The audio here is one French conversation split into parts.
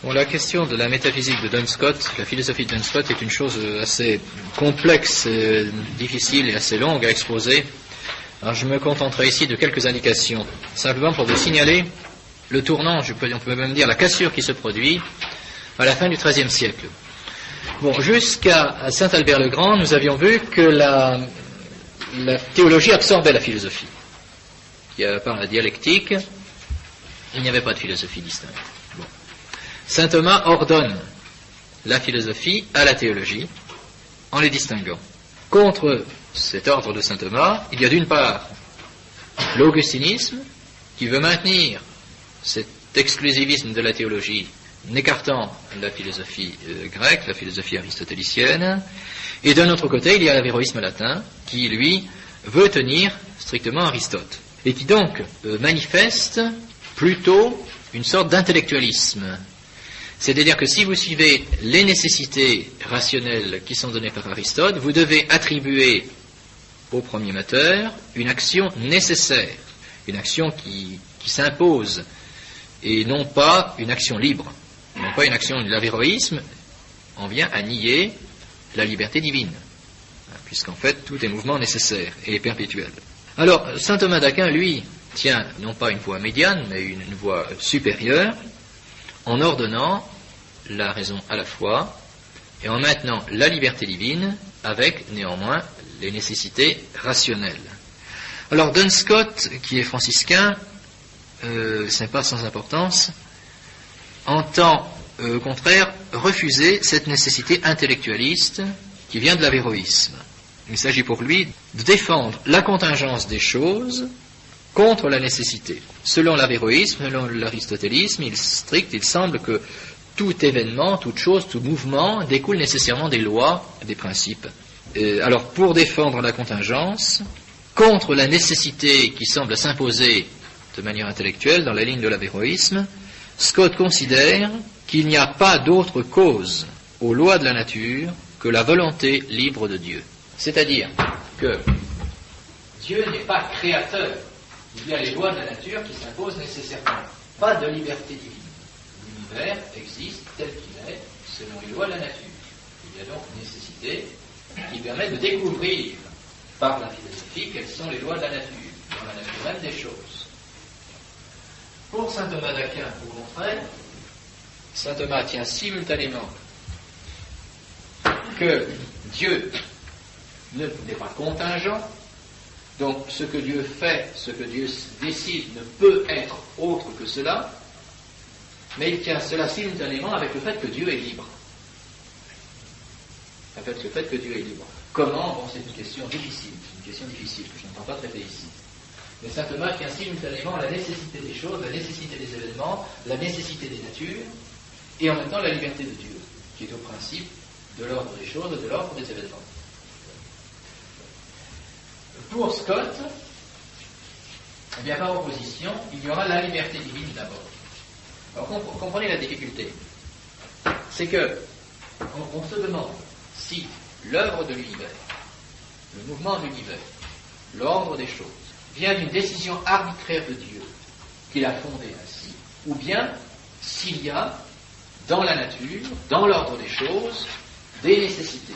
Bon, la question de la métaphysique de Duns Scott, la philosophie de Duns Scott est une chose assez complexe, difficile et assez longue à exposer. Alors je me contenterai ici de quelques indications, simplement pour vous signaler le tournant, on peut même dire la cassure qui se produit à la fin du XIIIe siècle. Bon, jusqu'à Saint Albert le Grand, nous avions vu que la théologie absorbait la philosophie. Par la dialectique, il n'y avait pas de philosophie distincte. Bon. Saint Thomas ordonne la philosophie à la théologie en les distinguant. Contre cet ordre de saint Thomas, il y a d'une part l'augustinisme qui veut maintenir cet exclusivisme de la théologie en écartant la philosophie grecque, la philosophie aristotélicienne, et d'un autre côté il y a l'avéroïsme latin qui lui veut tenir strictement Aristote et qui donc manifeste plutôt une sorte d'intellectualisme. C'est-à-dire que si vous suivez les nécessités rationnelles qui sont données par Aristote, vous devez attribuer au premier moteur une action nécessaire, une action qui s'impose, et non pas une action libre, non pas une action de l'avéroïsme. On vient à nier la liberté divine, puisqu'en fait tout est mouvement nécessaire et perpétuel. Alors, saint Thomas d'Aquin, lui, tient non pas une voie médiane, mais une voie supérieure, en ordonnant la raison à la fois et en maintenant la liberté divine avec néanmoins les nécessités rationnelles. Alors Duns Scott, qui est franciscain, ce n'est pas sans importance, entend au contraire refuser cette nécessité intellectualiste qui vient de l'avéroïsme. Il s'agit pour lui de défendre la contingence des choses contre la nécessité. Selon l'avéroïsme, selon l'aristotélisme, il semble que tout événement, toute chose, tout mouvement découle nécessairement des lois, des principes. Alors, pour défendre la contingence, contre la nécessité qui semble s'imposer de manière intellectuelle dans la ligne de l'avéroïsme, Scott considère qu'il n'y a pas d'autre cause aux lois de la nature que la volonté libre de Dieu. C'est-à-dire que Dieu n'est pas créateur. Il y a les lois de la nature qui s'imposent nécessairement. Pas de liberté divine. L'univers existe tel qu'il est, selon les lois de la nature. Il y a donc une nécessité qui permet de découvrir par la philosophie quelles sont les lois de la nature, dans la nature même des choses. Pour saint Thomas d'Aquin, au contraire, saint Thomas tient simultanément que Dieu n'est pas contingent. Donc, ce que Dieu fait, ce que Dieu décide ne peut être autre que cela, mais il tient cela simultanément avec le fait que Dieu est libre. Avec le fait que Dieu est libre. Comment? Bon, c'est une question difficile que je n'entends pas traiter ici. Mais saint Thomas tient simultanément la nécessité des choses, la nécessité des événements, la nécessité des natures, et en même temps la liberté de Dieu, qui est au principe de l'ordre des choses et de l'ordre des événements. Pour Scott, eh bien, par opposition, il y aura la liberté divine d'abord. Alors, comprenez la difficulté. C'est que on se demande si l'œuvre de l'univers, le mouvement de l'univers, l'ordre des choses, vient d'une décision arbitraire de Dieu qu'il a fondée ainsi, ou bien s'il y a dans la nature, dans l'ordre des choses, des nécessités,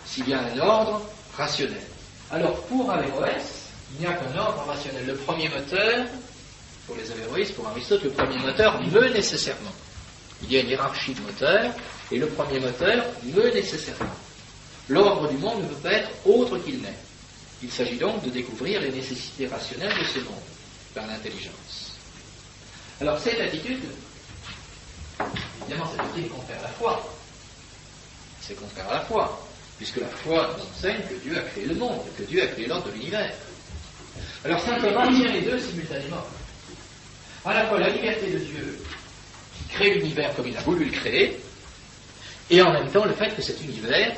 s'il y a un ordre rationnel. Alors, pour Averroès, il n'y a qu'un ordre rationnel. Le premier moteur, pour les avéroïstes, pour Aristote, le premier moteur meut nécessairement. Il y a une hiérarchie de moteurs, et le premier moteur meut nécessairement. L'ordre du monde ne peut pas être autre qu'il n'est. Il s'agit donc de découvrir les nécessités rationnelles de ce monde, par l'intelligence. Alors, cette attitude, évidemment, cette attitude est contraire à la foi. C'est contraire à la foi. Puisque la foi nous enseigne que Dieu a créé le monde, que Dieu a créé l'ordre de l'univers. Alors saint Thomas tient les deux simultanément. À la fois la liberté de Dieu qui crée l'univers comme il a voulu le créer, et en même temps le fait que cet univers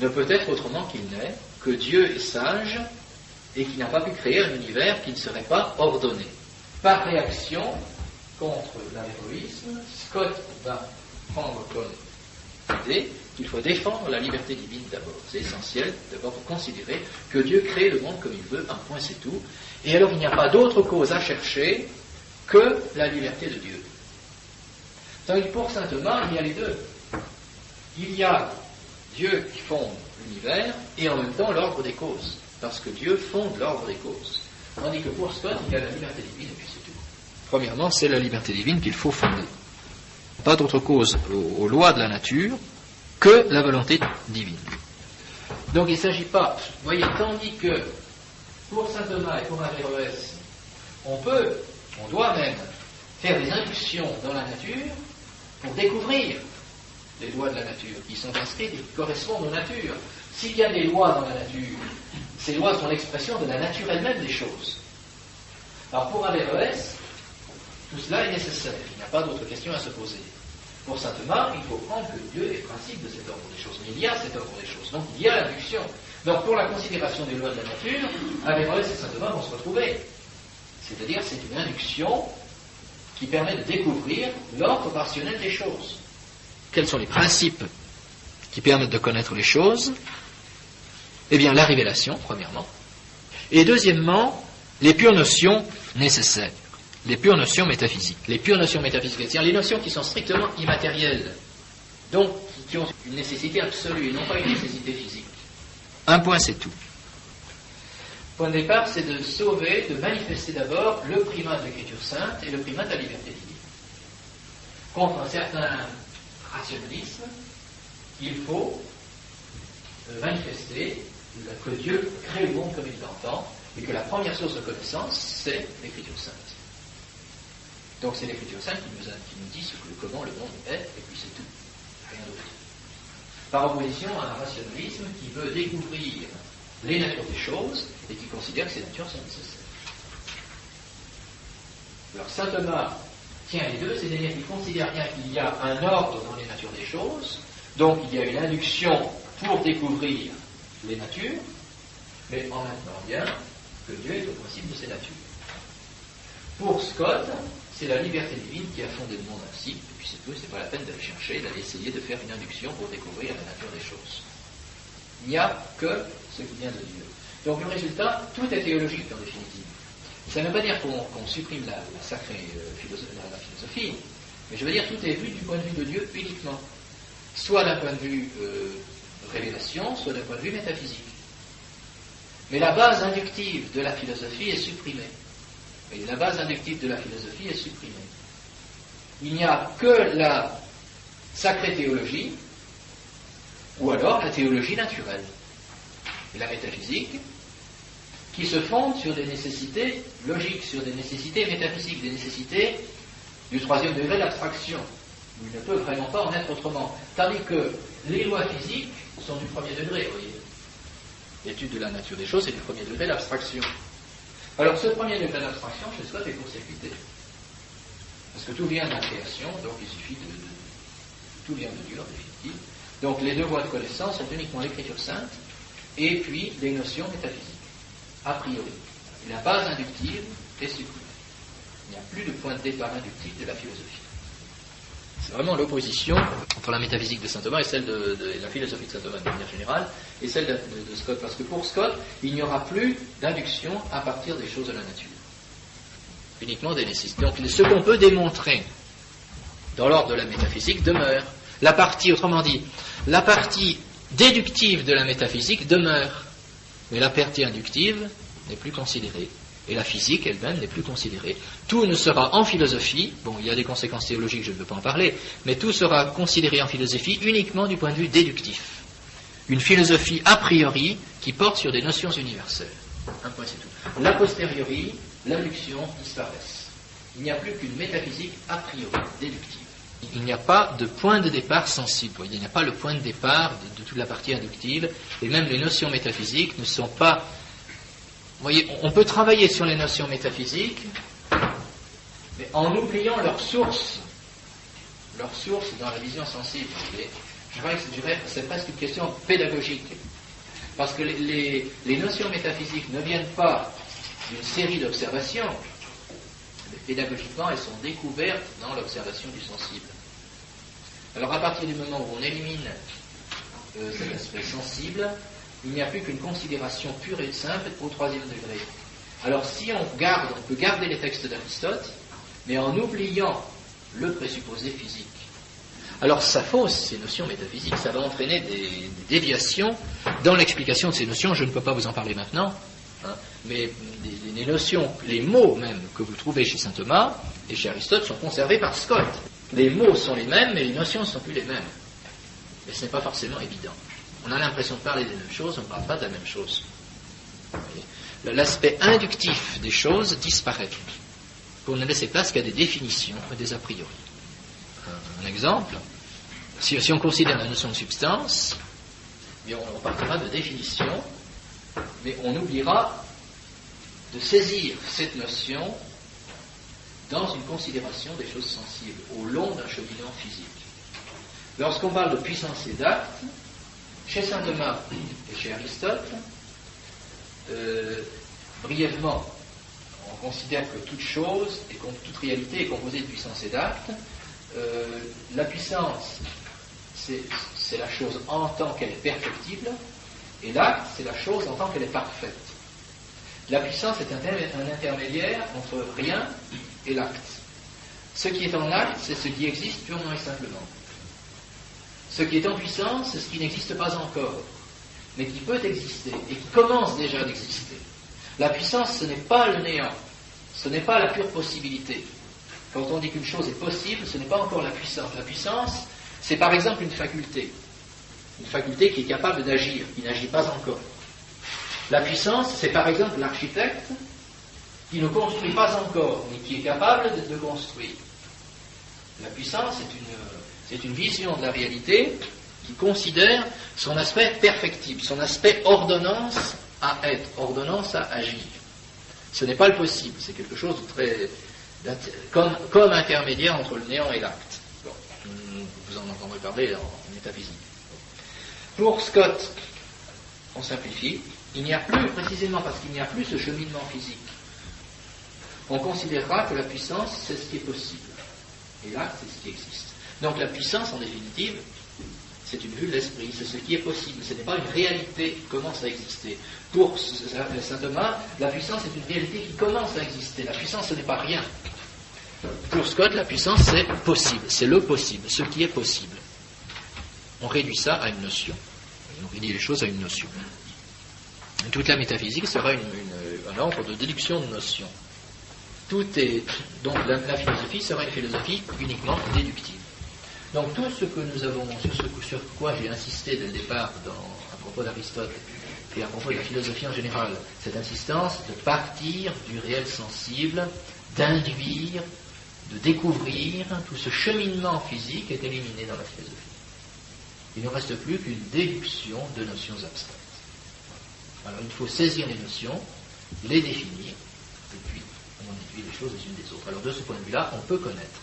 ne peut être autrement qu'il n'est, que Dieu est sage et qu'il n'a pas pu créer un univers qui ne serait pas ordonné. Par réaction contre l'avéroïsme, Scott va prendre comme idée qu'il faut défendre la liberté divine d'abord. C'est essentiel d'abord pour considérer que Dieu crée le monde comme il veut, un point c'est tout. Et alors il n'y a pas d'autre cause à chercher que la liberté de Dieu. Tandis que pour saint Thomas, il y a les deux. Il y a Dieu qui fonde l'univers et en même temps l'ordre des causes. Parce que Dieu fonde l'ordre des causes. Tandis que pour Scott, il y a la liberté divine et puis c'est tout. Premièrement, c'est la liberté divine qu'il faut fonder. Pas d'autre cause aux lois de la nature que la volonté divine. Donc il ne s'agit pas, vous voyez, tandis que pour saint Thomas et pour Averroès, on doit même faire des inductions dans la nature pour découvrir les lois de la nature qui sont inscrites et qui correspondent aux natures. S'il y a des lois dans la nature, ces lois sont l'expression de la nature elle-même des choses. Alors pour Averroès, tout cela est nécessaire, il n'y a pas d'autre question à se poser. Pour saint Thomas, il faut prendre que Dieu est le principe de cet ordre des choses. Mais il y a cet ordre des choses, donc il y a l'induction. Donc pour la considération des lois de la nature, Averroès et saint Thomas vont se retrouver. C'est-à-dire c'est une induction qui permet de découvrir l'ordre rationnel des choses. Quels sont les principes qui permettent de connaître les choses? Eh bien, la révélation, premièrement. Et deuxièmement, les pures notions nécessaires. Les pures notions métaphysiques. Les pures notions métaphysiques, c'est-à-dire les notions qui sont strictement immatérielles, donc qui ont une nécessité absolue et non pas une nécessité physique. Un point, c'est tout. Le point de départ, c'est de sauver, de manifester d'abord le primat de l'Écriture sainte et le primat de la liberté divine. Contre un certain rationalisme, il faut manifester que Dieu crée le monde comme il l'entend et que la première source de connaissance, c'est l'Écriture sainte. Donc c'est l'Écriture sainte qui nous dit comment le monde est, et puis c'est tout, rien d'autre. Par opposition à un rationalisme qui veut découvrir les natures des choses et qui considère que ces natures sont nécessaires. Alors saint Thomas tient les deux, c'est-à-dire qu'il considère bien qu'il y a un ordre dans les natures des choses, donc il y a une induction pour découvrir les natures, mais en maintenant bien que Dieu est au principe de ces natures. Pour Scott, c'est la liberté divine qui a fondé le monde ainsi, et puis c'est tout, c'est pas la peine d'aller chercher, d'aller essayer de faire une induction pour découvrir la nature des choses. Il n'y a que ce qui vient de Dieu. Donc le résultat, tout est théologique en définitive. Ça ne veut pas dire qu'on supprime la sacrée philosophie, mais je veux dire tout est vu du point de vue de Dieu uniquement. Soit d'un point de vue révélation, soit d'un point de vue métaphysique. Mais la base inductive de la philosophie est supprimée. Et la base inductive de la philosophie est supprimée. Il n'y a que la sacrée théologie, ou alors la théologie naturelle. Et la métaphysique, qui se fonde sur des nécessités logiques, sur des nécessités métaphysiques, des nécessités du troisième degré d'abstraction, où il ne peut vraiment pas en être autrement. Tandis que les lois physiques sont du premier degré, vous voyez. L'étude de la nature des choses, c'est du premier degré d'abstraction. Alors ce premier degré d'abstraction, chez Scott, est court-circuité. Parce que tout vient de la création, donc il suffit tout vient de Dieu en définitive. Donc les deux voies de connaissance sont uniquement l'Écriture sainte et puis les notions métaphysiques, a priori. Et la base inductive est supprimée. Il n'y a plus de point de départ inductif de la philosophie. C'est vraiment l'opposition entre la métaphysique de saint Thomas et celle de la philosophie de saint Thomas de manière générale et celle de Scott. Parce que pour Scott, il n'y aura plus d'induction à partir des choses de la nature. Uniquement des nécessités. Donc ce qu'on peut démontrer dans l'ordre de la métaphysique demeure. La partie, autrement dit, la partie déductive de la métaphysique demeure. Mais la partie inductive n'est plus considérée. Et la physique elle-même n'est plus considérée. Tout ne sera en philosophie, bon, il y a des conséquences théologiques, je ne veux pas en parler, mais tout sera considéré en philosophie uniquement du point de vue déductif. Une philosophie a priori qui porte sur des notions universelles. Un point, c'est tout. L'a posteriori, l'induction disparaissent. Il n'y a plus qu'une métaphysique a priori, déductive. Il n'y a pas de point de départ sensible. Il n'y a pas le point de départ de toute la partie inductive, et même les notions métaphysiques ne sont pas... Vous voyez, on peut travailler sur les notions métaphysiques, mais en oubliant leur source dans la vision sensible. Je dirais que c'est presque une question pédagogique, parce que les notions métaphysiques ne viennent pas d'une série d'observations, mais pédagogiquement elles sont découvertes dans l'observation du sensible. Alors à partir du moment où on élimine cet aspect sensible, il n'y a plus qu'une considération pure et simple au troisième degré. Alors si on peut garder les textes d'Aristote, mais en oubliant le présupposé physique. Alors ça fausse ces notions métaphysiques, ça va entraîner des déviations dans l'explication de ces notions. Je ne peux pas vous en parler maintenant, mais les notions, les mots même que vous trouvez chez saint Thomas et chez Aristote sont conservés par Scott. Les mots sont les mêmes, mais les notions ne sont plus les mêmes. Mais ce n'est pas forcément évident. On a l'impression de parler des mêmes choses, on ne parle pas de la même chose. L'aspect inductif des choses disparaît pour ne laisser place qu'à des définitions et des a priori. Un exemple, si on considère la notion de substance, on partira de définition, mais on oubliera de saisir cette notion dans une considération des choses sensibles, au long d'un cheminement physique. Lorsqu'on parle de puissance et d'acte, chez saint Thomas et chez Aristote, brièvement, on considère que toute chose et que toute réalité est composée de puissance et d'acte. La puissance, c'est la chose en tant qu'elle est perfectible, et l'acte, c'est la chose en tant qu'elle est parfaite. La puissance est un intermédiaire entre rien et l'acte. Ce qui est en acte, c'est ce qui existe purement et simplement. Ce qui est en puissance, c'est ce qui n'existe pas encore, mais qui peut exister, et qui commence déjà d'exister. La puissance, ce n'est pas le néant, ce n'est pas la pure possibilité. Quand on dit qu'une chose est possible, ce n'est pas encore la puissance. La puissance, c'est par exemple une faculté qui est capable d'agir, qui n'agit pas encore. La puissance, c'est par exemple l'architecte qui ne construit pas encore, mais qui est capable de construire. La puissance, c'est une vision de la réalité qui considère son aspect perfectible, son aspect ordonnance à être, ordonnance à agir. Ce n'est pas le possible, c'est quelque chose de très... comme intermédiaire entre le néant et l'acte. Bon, vous en entendrez parler en métaphysique. Pour Scott, on simplifie, il n'y a plus, précisément parce qu'il n'y a plus ce cheminement physique, on considérera que la puissance, c'est ce qui est possible. Et l'acte, c'est ce qui existe. Donc la puissance, en définitive, c'est une vue de l'esprit, c'est ce qui est possible, ce n'est pas une réalité qui commence à exister. Pour saint Thomas, la puissance est une réalité qui commence à exister. La puissance, ce n'est pas rien. Pour Scott, la puissance, c'est possible, c'est le possible, ce qui est possible. On réduit ça à une notion. On réduit les choses à une notion. Toute la métaphysique sera un ordre de déduction de notions. Donc la philosophie sera une philosophie uniquement déductive. Donc tout ce que nous avons, sur quoi j'ai insisté dès le départ à propos d'Aristote et à propos de la philosophie en général, cette insistance de partir du réel sensible, d'induire, de découvrir, tout ce cheminement physique est éliminé dans la philosophie. Il ne reste plus qu'une déduction de notions abstraites. Alors il faut saisir les notions, les définir, et puis on déduit les choses les unes des autres. Alors de ce point de vue-là, on peut connaître.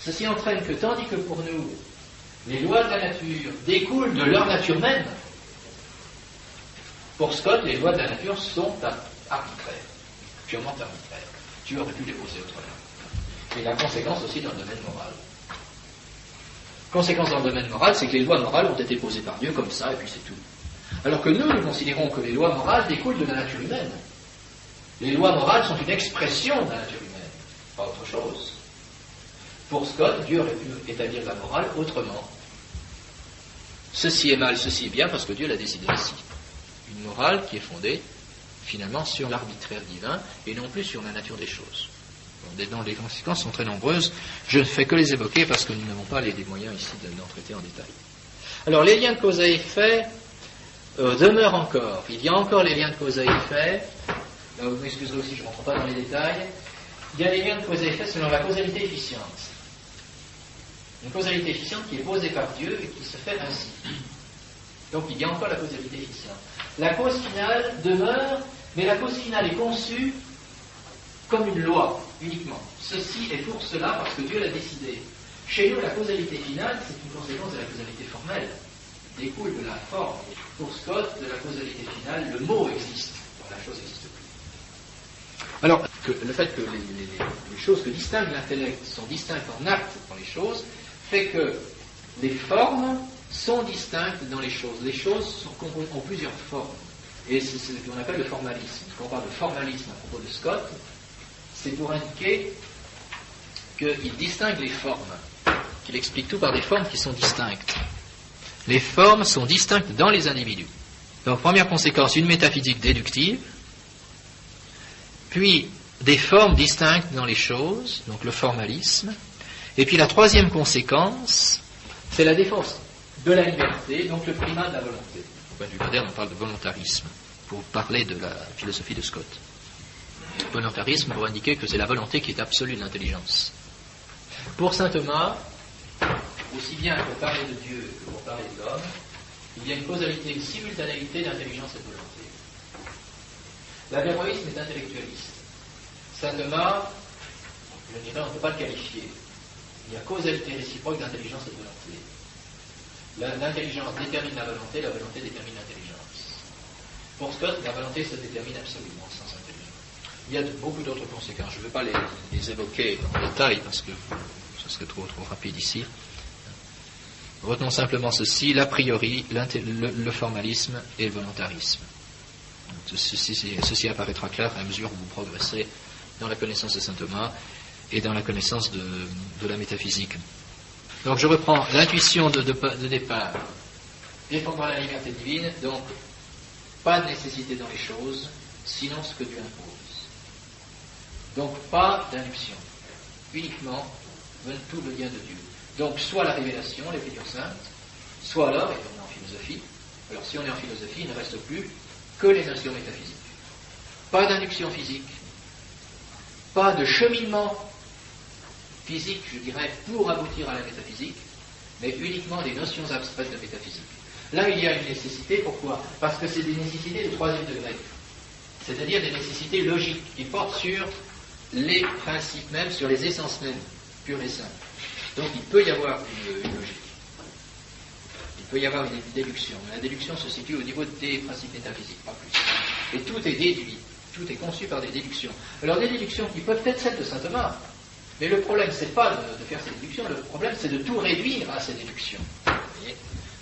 Ceci entraîne que, tandis que pour nous, les lois de la nature découlent de leur nature même, pour Scott, les lois de la nature sont arbitraires, purement arbitraires. Tu aurais pu les poser autrement. Et la conséquence aussi dans le domaine moral. Conséquence dans le domaine moral, c'est que les lois morales ont été posées par Dieu comme ça, et puis c'est tout. Alors que nous considérons que les lois morales découlent de la nature humaine. Les lois morales sont une expression de la nature humaine, pas autre chose. Pour Scott, Dieu aurait pu établir la morale autrement. Ceci est mal, ceci est bien, parce que Dieu l'a décidé ainsi. Une morale qui est fondée, finalement, sur l'arbitraire divin, et non plus sur la nature des choses. Bon, les conséquences sont très nombreuses. Je ne fais que les évoquer parce que nous n'avons pas les moyens ici d'en traiter en détail. Alors, les liens de cause à effet demeurent encore. Il y a encore les liens de cause à effet. Là, vous m'excuserez aussi, je ne rentre pas dans les détails. Il y a les liens de cause à effet selon la causalité efficiente. Une causalité efficiente qui est posée par Dieu et qui se fait ainsi. Donc il y a encore la causalité efficiente. La cause finale demeure, mais la cause finale est conçue comme une loi, uniquement. Ceci est pour cela parce que Dieu l'a décidé. Chez nous, la causalité finale, c'est une conséquence de la causalité formelle. Elle découle de la forme. Pour Scott, de la causalité finale, le mot existe. La chose n'existe plus. Alors, le fait que les choses que distinguent l'intellect sont distinctes en actes dans les choses, fait que les formes sont distinctes dans les choses. Les choses ont plusieurs formes. Et c'est ce qu'on appelle le formalisme. Quand on parle de formalisme à propos de Scott, c'est pour indiquer qu'il distingue les formes, qu'il explique tout par des formes qui sont distinctes. Les formes sont distinctes dans les individus. Donc, première conséquence, une métaphysique déductive, puis des formes distinctes dans les choses, donc le formalisme, et puis la troisième conséquence, c'est la défense de la liberté, donc le primat de la volonté. Au point de vue moderne, on parle de volontarisme, pour parler de la philosophie de Scott. Volontarisme pour indiquer que c'est la volonté qui est absolue de l'intelligence. Pour saint Thomas, aussi bien pour parler de Dieu que pour parler de l'homme, il y a une causalité, une simultanéité d'intelligence et de volonté. L'avéroïsme est intellectualiste. Saint Thomas, je dirais, on ne peut pas le qualifier. Il y a causalité réciproque d'intelligence et de volonté. L'intelligence détermine la volonté détermine l'intelligence. Pour Scott, la volonté se détermine absolument sans intelligence. Il y a beaucoup d'autres conséquences. Je ne veux pas les évoquer en détail parce que ce serait trop rapide ici. Retenons simplement ceci, l'a priori, le formalisme et le volontarisme. Ceci apparaîtra clair à mesure où vous progresserez dans la connaissance de saint Thomas et dans la connaissance de la métaphysique. Donc je reprends l'intuition de départ, défendant la liberté divine, donc pas de nécessité dans les choses, sinon ce que Dieu impose. Donc pas d'induction, uniquement tout le lien de Dieu. Donc soit la révélation, l'écriture sainte, soit alors, et on est en philosophie, alors si on est en philosophie, il ne reste plus que les notions métaphysiques. Pas d'induction physique, pas de cheminement physique, je dirais, pour aboutir à la métaphysique, mais uniquement des notions abstraites de métaphysique. Là, il y a une nécessité, pourquoi ? Parce que c'est des nécessités de troisième degré, c'est-à-dire des nécessités logiques qui portent sur les principes mêmes, sur les essences mêmes, pures et simples. Donc il peut y avoir une logique. Il peut y avoir une déduction. Mais la déduction se situe au niveau des principes métaphysiques, pas plus. Et tout est déduit. Tout est conçu par des déductions. Alors des déductions qui peuvent être celles de saint Thomas. Mais le problème, c'est pas de faire ces déductions. Le problème, c'est de tout réduire à ces déductions. Vous voyez ?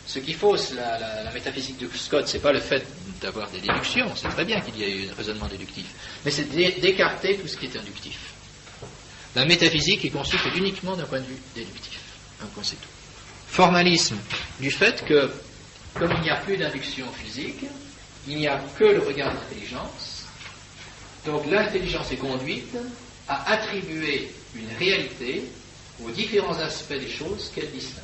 Ce qui fausse la métaphysique de Scott, c'est pas le fait d'avoir des déductions. C'est très bien qu'il y ait un raisonnement déductif. Mais c'est d'écarter tout ce qui est inductif. La métaphysique est conçue uniquement d'un point de vue déductif. Un point, c'est tout. Formalisme du fait que, comme il n'y a plus d'induction physique, il n'y a que le regard d'intelligence, donc l'intelligence est conduite à attribuer une réalité aux différents aspects des choses qu'elle distingue.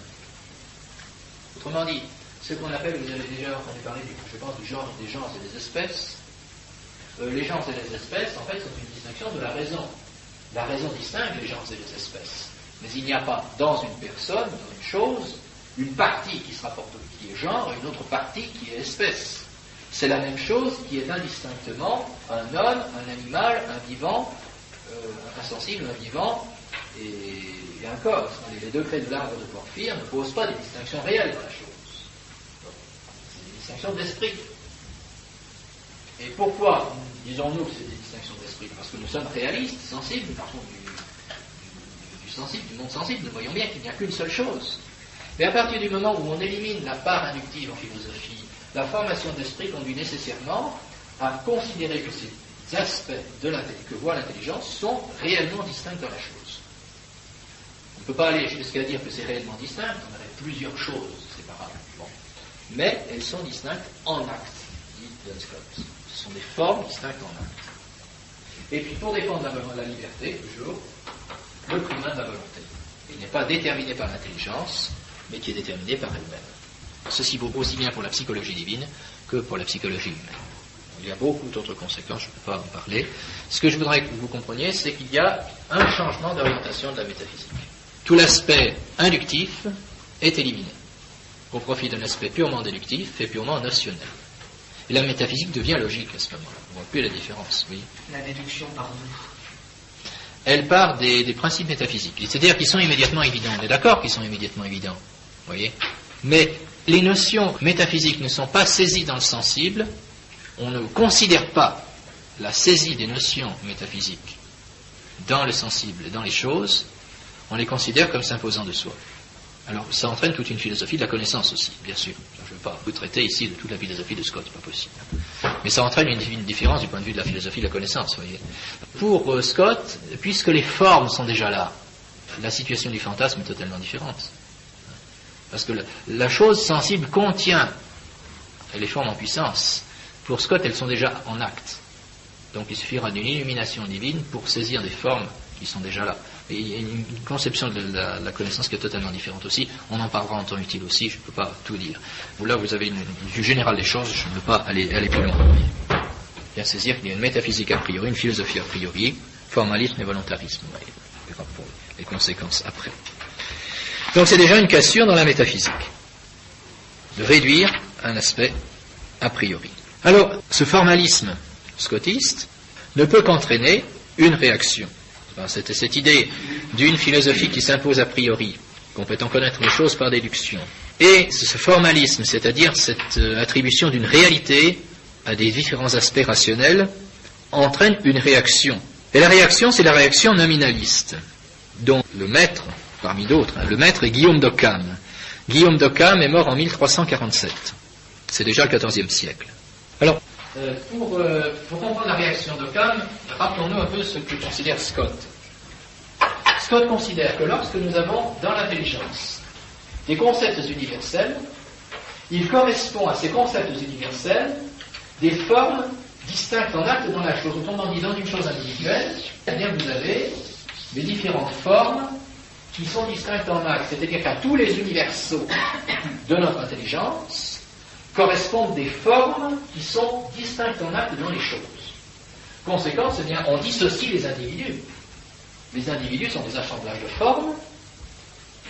Autrement dit, ce qu'on appelle, vous avez déjà entendu parler, je pense, du genre, des genres et des espèces. Les genres et les espèces, en fait, sont une distinction de la raison. La raison distingue les genres et les espèces. Mais il n'y a pas dans une personne, dans une chose, une partie qui se rapporte qui est genre et une autre partie qui est espèce. C'est la même chose qui est indistinctement un homme, un animal, un vivant, un sensible, un vivant et un corps. Les degrés de l'arbre de Porphyre ne posent pas des distinctions réelles dans la chose. C'est des distinctions d'esprit. Et pourquoi disons-nous que c'est des distinctions d'esprit ? Parce que nous sommes réalistes, sensibles, nous partons du sensible, du monde sensible, nous voyons bien qu'il n'y a qu'une seule chose. Mais à partir du moment où on élimine la part inductive en philosophie, la formation d'esprit conduit nécessairement à considérer que ces aspects que voit l'intelligence sont réellement distincts dans la chose. On ne peut pas aller jusqu'à dire que c'est réellement distinct, on aurait plusieurs choses séparables. Bon. Mais elles sont distinctes en acte, dit Duns Scott. Ce sont des formes distinctes en acte. Et puis pour défendre la liberté, toujours, le primat de la volonté. Il n'est pas déterminé par l'intelligence, mais qui est déterminé par elle-même. Ceci vaut aussi bien pour la psychologie divine que pour la psychologie humaine. Il y a beaucoup d'autres conséquences, je ne peux pas en parler. Ce que je voudrais que vous compreniez, c'est qu'il y a un changement d'orientation de la métaphysique. Tout l'aspect inductif est éliminé, au profit d'un aspect purement déductif et purement notionnel. Et la métaphysique devient logique à ce moment-là. On ne voit plus la différence, oui. La déduction par d'où ? Elle part des principes métaphysiques, c'est-à-dire qu'ils sont immédiatement évidents. On est d'accord qu'ils sont immédiatement évidents, vous voyez. Mais les notions métaphysiques ne sont pas saisies dans le sensible. On ne considère pas la saisie des notions métaphysiques dans le sensible et dans les choses. On les considère comme s'imposant de soi. Alors, ça entraîne toute une philosophie de la connaissance aussi, bien sûr. Je ne vais pas vous traiter ici de toute la philosophie de Scott, pas possible. Mais ça entraîne une différence du point de vue de la philosophie de la connaissance, vous voyez. Pour Scott, puisque les formes sont déjà là, la situation du fantasme est totalement différente. Parce que la chose sensible contient les formes en puissance. Pour Scott, elles sont déjà en acte. Donc il suffira d'une illumination divine pour saisir des formes qui sont déjà là. Et il y a une conception de la connaissance qui est totalement différente aussi. On en parlera en temps utile aussi, je ne peux pas tout dire. Là, vous avez une vue générale des choses, je ne veux pas aller plus loin. Bien saisir qu'il y a une métaphysique a priori, une philosophie a priori, formalisme et volontarisme. On verra pour les conséquences après. Donc c'est déjà une cassure dans la métaphysique, de réduire un aspect a priori. Alors, ce formalisme scottiste ne peut qu'entraîner une réaction. C'était cette idée d'une philosophie qui s'impose a priori, qu'on peut en connaître les choses par déduction. Et ce formalisme, c'est-à-dire cette attribution d'une réalité à des différents aspects rationnels, entraîne une réaction. Et la réaction, c'est la réaction nominaliste, dont le maître, parmi d'autres, le maître est Guillaume d'Occam. Guillaume d'Occam est mort en 1347. C'est déjà le XIVe siècle. Alors, pour comprendre la réaction d'Occam, rappelons-nous un peu ce que considère Scott. Scott considère que lorsque nous avons dans l'intelligence des concepts universels, il correspond à ces concepts universels des formes distinctes en acte dans la chose. Autrement dit, dans une chose individuelle, c'est-à-dire que vous avez les différentes formes qui sont distinctes en acte. C'est-à-dire qu'à tous les universaux de notre intelligence correspondent des formes qui sont distinctes en acte dans les choses. Conséquence, eh bien, on dissocie les individus. Les individus sont des assemblages de formes.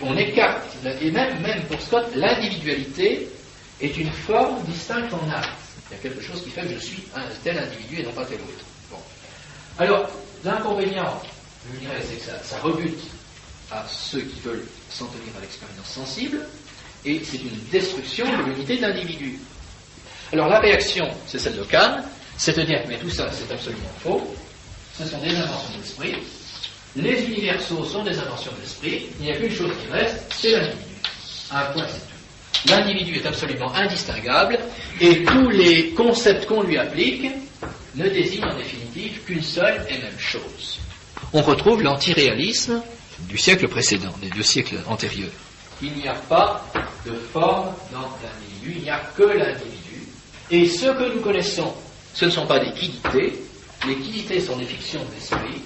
On écarte, et même pour Scott, l'individualité est une forme distincte en acte. Il y a quelque chose qui fait que je suis un tel individu et non pas tel autre. Bon. Alors, l'inconvénient, je dirais, c'est que ça rebute à ceux qui veulent s'en tenir à l'expérience sensible, et c'est une destruction de l'unité de l'individu. Alors la réaction, c'est celle de Kant, c'est de dire que mais tout ça, c'est absolument faux, ce sont des inventions de l'esprit, les universaux sont des inventions de l'esprit, il n'y a qu'une chose qui reste, c'est l'individu. Un point, c'est tout. L'individu est absolument indistinguable, et tous les concepts qu'on lui applique ne désignent en définitive qu'une seule et même chose. On retrouve l'antiréalisme du siècle précédent, des 2 siècles antérieurs. Il n'y a pas de forme dans l'individu, il n'y a que l'individu. Et ce que nous connaissons, ce ne sont pas des quiddités, les quiddités sont des fictions de l'esprit.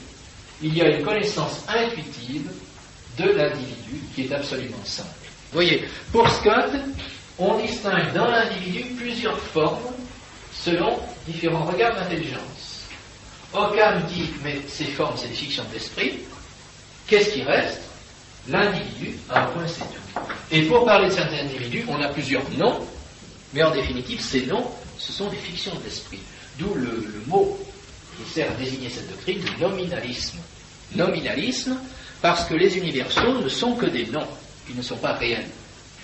Il y a une connaissance intuitive de l'individu qui est absolument simple. Vous voyez, pour Scott, on distingue dans l'individu plusieurs formes selon différents regards d'intelligence. Occam dit, mais ces formes, c'est des fictions de l'esprit. Qu'est-ce qui reste? L'individu, un point, c'est tout. Et pour parler de certains individus, on a plusieurs noms, mais en définitive, ces noms, ce sont des fictions de l'esprit. D'où le mot qui sert à désigner cette doctrine, le nominalisme. Nominalisme, parce que les universaux ne sont que des noms, ils ne sont pas réels.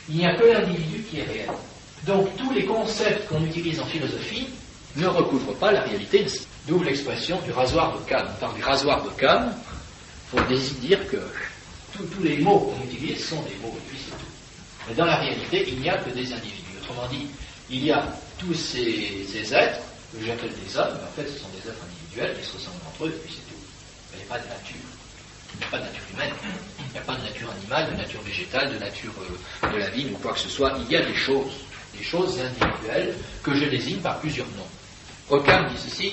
Il n'y a que l'individu qui est réel. Donc tous les concepts qu'on utilise en philosophie ne recouvrent pas la réalité, d'où l'expression du rasoir d'Occam. On parle du rasoir d'Occam pour dire que tous les mots qu'on utilise sont des mots, et puis c'est tout. Mais dans la réalité, il n'y a que des individus. Autrement dit, il y a tous ces êtres, que j'appelle des hommes, mais en fait ce sont des êtres individuels qui se ressemblent entre eux, et puis c'est tout. Il n'y a pas de nature. Il n'y a pas de nature humaine. Il n'y a pas de nature animale, de nature végétale, de nature de la vie, ou quoi que ce soit. Il y a des choses individuelles que je désigne par plusieurs noms. Occam dit ceci,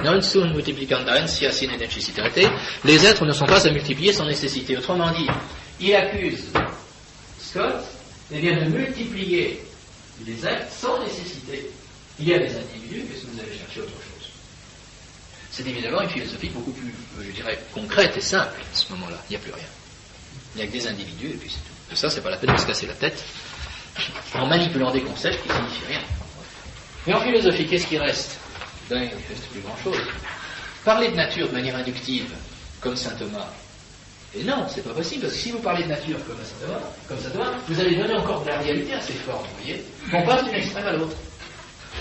non sunt multiplicanda sia sine necessitate, les êtres ne sont pas à multiplier sans nécessité. Autrement dit, il accuse Scott de multiplier les êtres sans nécessité. Il y a des individus, qu'est-ce que vous allez chercher autre chose? C'est évidemment une philosophie beaucoup plus, je dirais, concrète et simple à ce moment-là. Il n'y a plus rien. Il n'y a que des individus et puis c'est tout. Et ça, c'est pas la peine de se casser la tête en manipulant des concepts qui ne signifient rien. Mais en philosophie, qu'est-ce qui reste? Il ne reste plus grand-chose. Parler de nature de manière inductive, comme saint Thomas, et non, c'est pas possible, parce que si vous parlez de nature comme saint Thomas, vous allez donner encore de la réalité à ces formes, vous voyez? On passe d'une extrême à l'autre.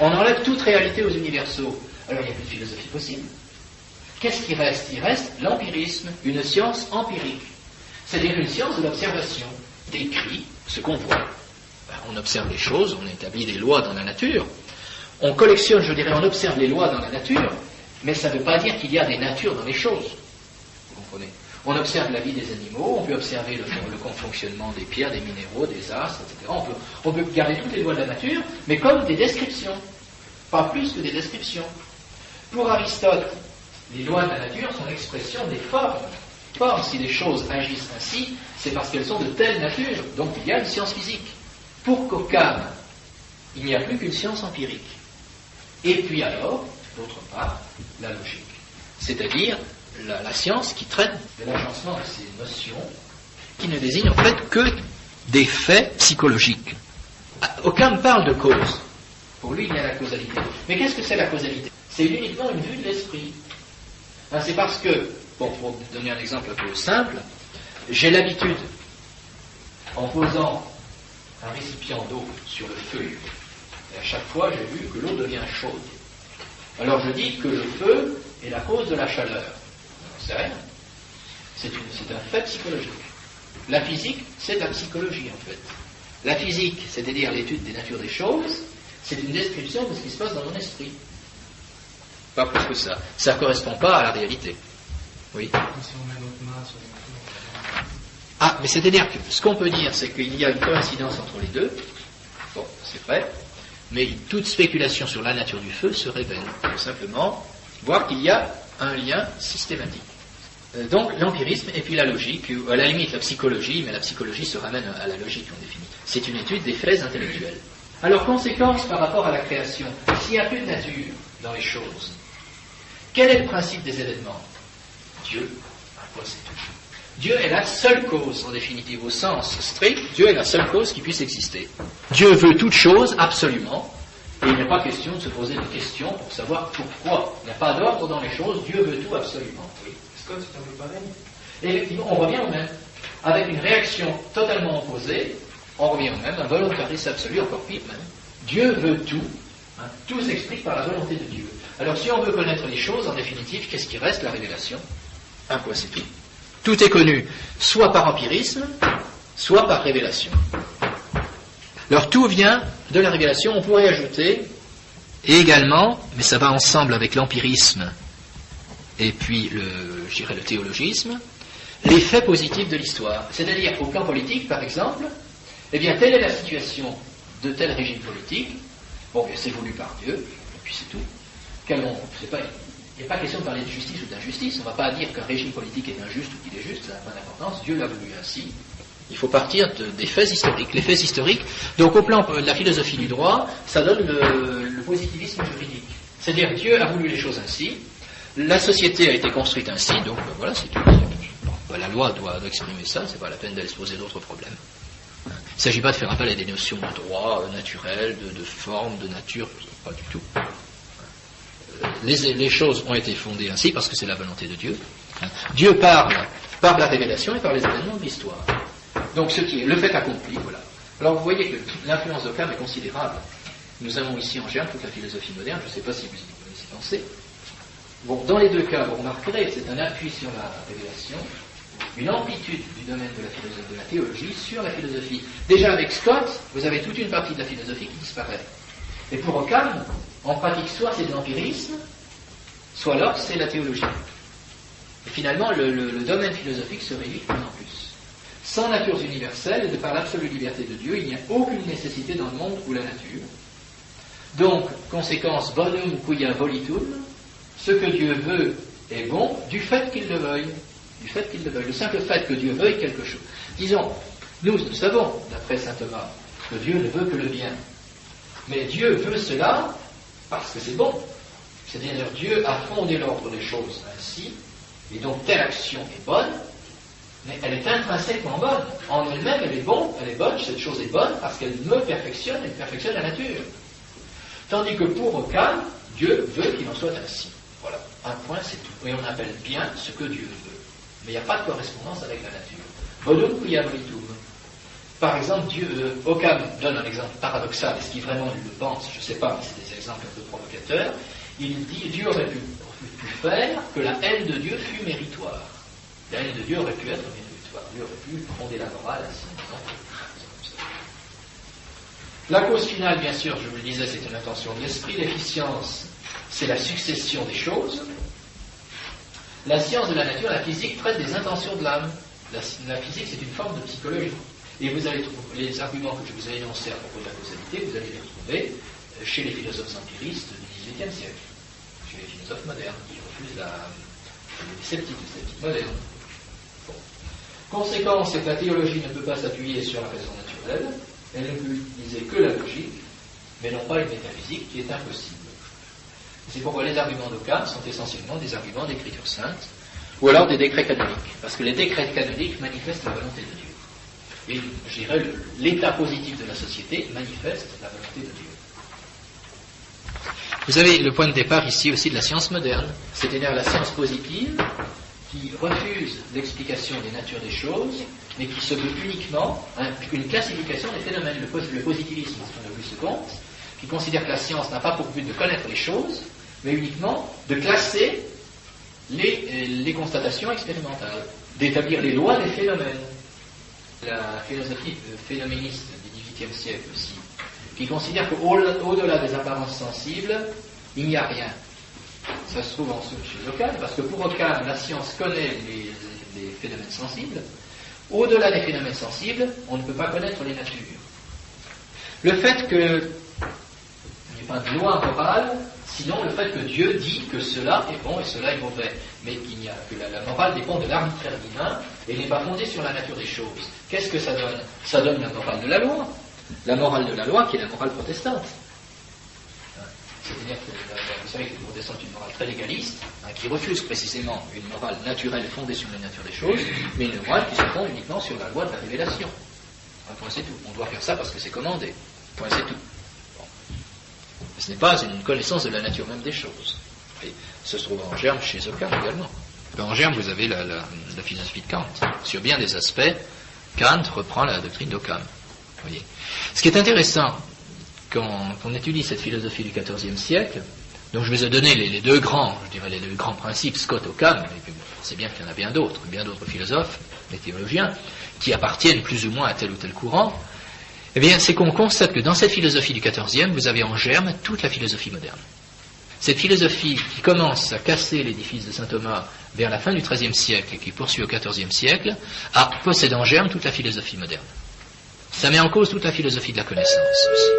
On enlève toute réalité aux universaux. Alors il n'y a plus de philosophie possible. Qu'est-ce qui reste? Il reste l'empirisme, une science empirique. C'est-à-dire une science de l'observation, décrit ce qu'on voit. On observe les choses, on établit des lois dans la nature. On collectionne, je dirais, on observe les lois dans la nature, mais ça ne veut pas dire qu'il y a des natures dans les choses. Vous comprenez? On observe la vie des animaux, on peut observer le fonctionnement des pierres, des minéraux, des astres, etc. On peut garder toutes les lois de la nature, mais comme des descriptions, pas plus que des descriptions. Pour Aristote, les lois de la nature sont l'expression des formes. Or, si les choses agissent ainsi, c'est parce qu'elles sont de telle nature. Donc il y a une science physique. Pour Occam, il n'y a plus qu'une science empirique. Et puis alors, d'autre part, la logique. C'est-à-dire la science qui traite de l'agencement de ces notions, qui ne désigne en fait que des faits psychologiques. Occam parle de cause. Pour lui, il y a la causalité. Mais qu'est-ce que c'est la causalité? C'est uniquement une vue de l'esprit. C'est parce que, bon, pour donner un exemple un peu simple, j'ai l'habitude, en posant un récipient d'eau sur le feu, et à chaque fois j'ai vu que l'eau devient chaude. Alors je dis que le feu est la cause de la chaleur. C'est rien. C'est un fait psychologique. La physique, c'est la psychologie en fait. La physique, c'est-à-dire l'étude des natures des choses, c'est une description de ce qui se passe dans mon esprit. Pas plus que ça. Ça ne correspond pas à la réalité. Oui. Si on met notre main sur le feu. Ah, mais c'est-à-dire que ce qu'on peut dire, c'est qu'il y a une coïncidence entre les deux. Bon, c'est vrai. Mais toute spéculation sur la nature du feu se révèle. Tout simplement, voir qu'il y a un lien systématique. Donc, l'empirisme et puis la logique, ou à la limite la psychologie, mais la psychologie se ramène à la logique en définitive. C'est une étude des faits intellectuels. Alors, conséquence par rapport à la création. S'il n'y a plus de nature dans les choses, quel est le principe des événements? Dieu, quoi c'est tout. Dieu est la seule cause, en définitive, au sens strict, Dieu est la seule cause qui puisse exister. Dieu veut toute chose, absolument, et il n'est pas question de se poser des questions pour savoir pourquoi. Il n'y a pas d'ordre dans les choses, Dieu veut tout, absolument. Oui. Scott, c'est un peu pareil. Et effectivement, on revient au même. Avec une réaction totalement opposée, on revient au même, un volontarisme absolu, encore pire même. Dieu veut tout, tout s'explique par la volonté de Dieu. Alors si on veut connaître les choses, en définitive, qu'est-ce qui reste? La révélation. Un point, c'est tout. Tout est connu, soit par empirisme, soit par révélation. Alors tout vient de la révélation. On pourrait ajouter également, mais ça va ensemble avec l'empirisme et puis le théologisme, les faits positifs de l'histoire. C'est-à-dire, au plan politique, par exemple, eh bien, telle est la situation de tel régime politique. Bon, c'est voulu par Dieu, et puis c'est tout. Il n'est pas question de parler de justice ou d'injustice. On ne va pas dire qu'un régime politique est injuste ou qu'il est juste, ça n'a pas d'importance. Dieu l'a voulu ainsi. Il faut partir des faits historiques. Les faits historiques, donc au plan de la philosophie du droit, ça donne le positivisme juridique. C'est-à-dire Dieu a voulu les choses ainsi, la société a été construite ainsi, donc voilà, c'est tout. La loi doit exprimer ça, c'est pas la peine d'aller se poser d'autres problèmes. Il ne s'agit pas de faire appel à des notions de droit naturel, de forme, de nature, pas du tout. Les choses ont été fondées ainsi parce que c'est la volonté de Dieu. Dieu parle par la révélation et par les événements de l'histoire. Donc ce qui est le fait accompli, voilà. Alors vous voyez que l'influence d'Occam est considérable. Nous avons ici en germe toute la philosophie moderne, je ne sais pas si vous y connaissez penser. Bon, dans les deux cas, vous remarquerez que c'est un appui sur la révélation, une amplitude du domaine de la théologie sur la philosophie. Déjà avec Scott, vous avez toute une partie de la philosophie qui disparaît. Et pour Occam, en pratique, soit c'est de l'empirisme, soit alors c'est la théologie. Et finalement, le domaine philosophique se réduit de plus en plus. Sans natures universelles, et de par l'absolue liberté de Dieu, il n'y a aucune nécessité dans le monde ou la nature. Donc, conséquence, bonum quia volitum, ce que Dieu veut est bon du fait qu'il le veuille. Du fait qu'il le veuille. Le simple fait que Dieu veuille quelque chose. Disons, nous savons, d'après saint Thomas, que Dieu ne veut que le bien. Mais Dieu veut cela parce que c'est bon. C'est-à-dire Dieu a fondé l'ordre des choses ainsi, et donc telle action est bonne, mais elle est intrinsèquement bonne. En elle-même, elle est bonne, cette chose est bonne parce qu'elle me perfectionne, elle perfectionne la nature. Tandis que pour Occam, Dieu veut qu'il en soit ainsi. Voilà, un point, c'est tout. Et on appelle bien ce que Dieu veut. Mais il n'y a pas de correspondance avec la nature. Bonum quia volitum. Par exemple, Occam donne un exemple paradoxal, est-ce qu'il vraiment le pense? Je ne sais pas, mais c'est des exemples un peu provocateurs. Il dit, Dieu aurait pu faire que la haine de Dieu fût méritoire. La haine de Dieu aurait pu être méritoire. Dieu aurait pu fonder la morale ainsi. La cause finale, bien sûr, je vous le disais, c'est une intention de l'esprit. L'efficience, c'est la succession des choses. La science de la nature, la physique, traite des intentions de l'âme. La physique, c'est une forme de psychologie. Et vous allez trouver les arguments que je vous ai énoncés à propos de la causalité, vous allez les retrouver chez les philosophes empiristes du XVIIIe siècle, chez les philosophes modernes qui refusent les sceptiques modernes. Bon. Conséquence, c'est que la théologie ne peut pas s'appuyer sur la raison naturelle, elle ne peut utiliser que la logique, mais non pas une métaphysique qui est impossible. C'est pourquoi les arguments d'Occam sont essentiellement des arguments d'écriture sainte, ou alors des décrets canoniques, parce que les décrets canoniques manifestent la volonté de Dieu. Et je dirais, l'état positif de la société manifeste la volonté de Dieu. Vous avez le point de départ ici aussi de la science moderne, c'est-à-dire la science positive, qui refuse l'explication des natures des choses, mais qui se veut uniquement une classification des phénomènes, le positivisme, c'est un Auguste Comte, qui considère que la science n'a pas pour but de connaître les choses, mais uniquement de classer les constatations expérimentales, d'établir les lois des phénomènes. La philosophie phénoméniste du XVIIIe siècle aussi, qui considère qu'au-delà des apparences sensibles, il n'y a rien. Ça se trouve ensuite chez Occam, parce que pour Occam, la science connaît les phénomènes sensibles. Au-delà des phénomènes sensibles, on ne peut pas connaître les natures. Le fait qu'il n'y ait pas de loi morale, sinon le fait que Dieu dit que cela est bon et cela est mauvais, mais que la morale dépend de l'arbitraire divin et n'est pas fondée sur la nature des choses. Qu'est-ce que ça donne? Ça donne la morale de la loi. La morale de la loi qui est la morale protestante. C'est-à-dire que vous savez que les protestants ont une morale très légaliste, qui refuse précisément une morale naturelle fondée sur la nature des choses, mais une morale qui se fonde uniquement sur la loi de la révélation. Point, c'est tout. On doit faire ça parce que c'est commandé. Point, c'est tout. Bon. Ce n'est pas une connaissance de la nature même des choses. Et ça se trouve en germe chez Occam également. En germe, vous avez la philosophie de Kant. Sur bien des aspects, Kant reprend la doctrine d'Occam. Voyez. Ce qui est intéressant, quand on étudie cette philosophie du XIVe siècle, donc je vous ai donné les deux grands principes, Scott, Occam, et puis on sait bien qu'il y en a bien d'autres philosophes, des théologiens, qui appartiennent plus ou moins à tel ou tel courant, eh bien, c'est qu'on constate que dans cette philosophie du XIVe, vous avez en germe toute la philosophie moderne. Cette philosophie qui commence à casser l'édifice de saint Thomas vers la fin du XIIIe siècle et qui poursuit au XIVe siècle, possède en germe toute la philosophie moderne. Ça met en cause toute la philosophie de la connaissance aussi.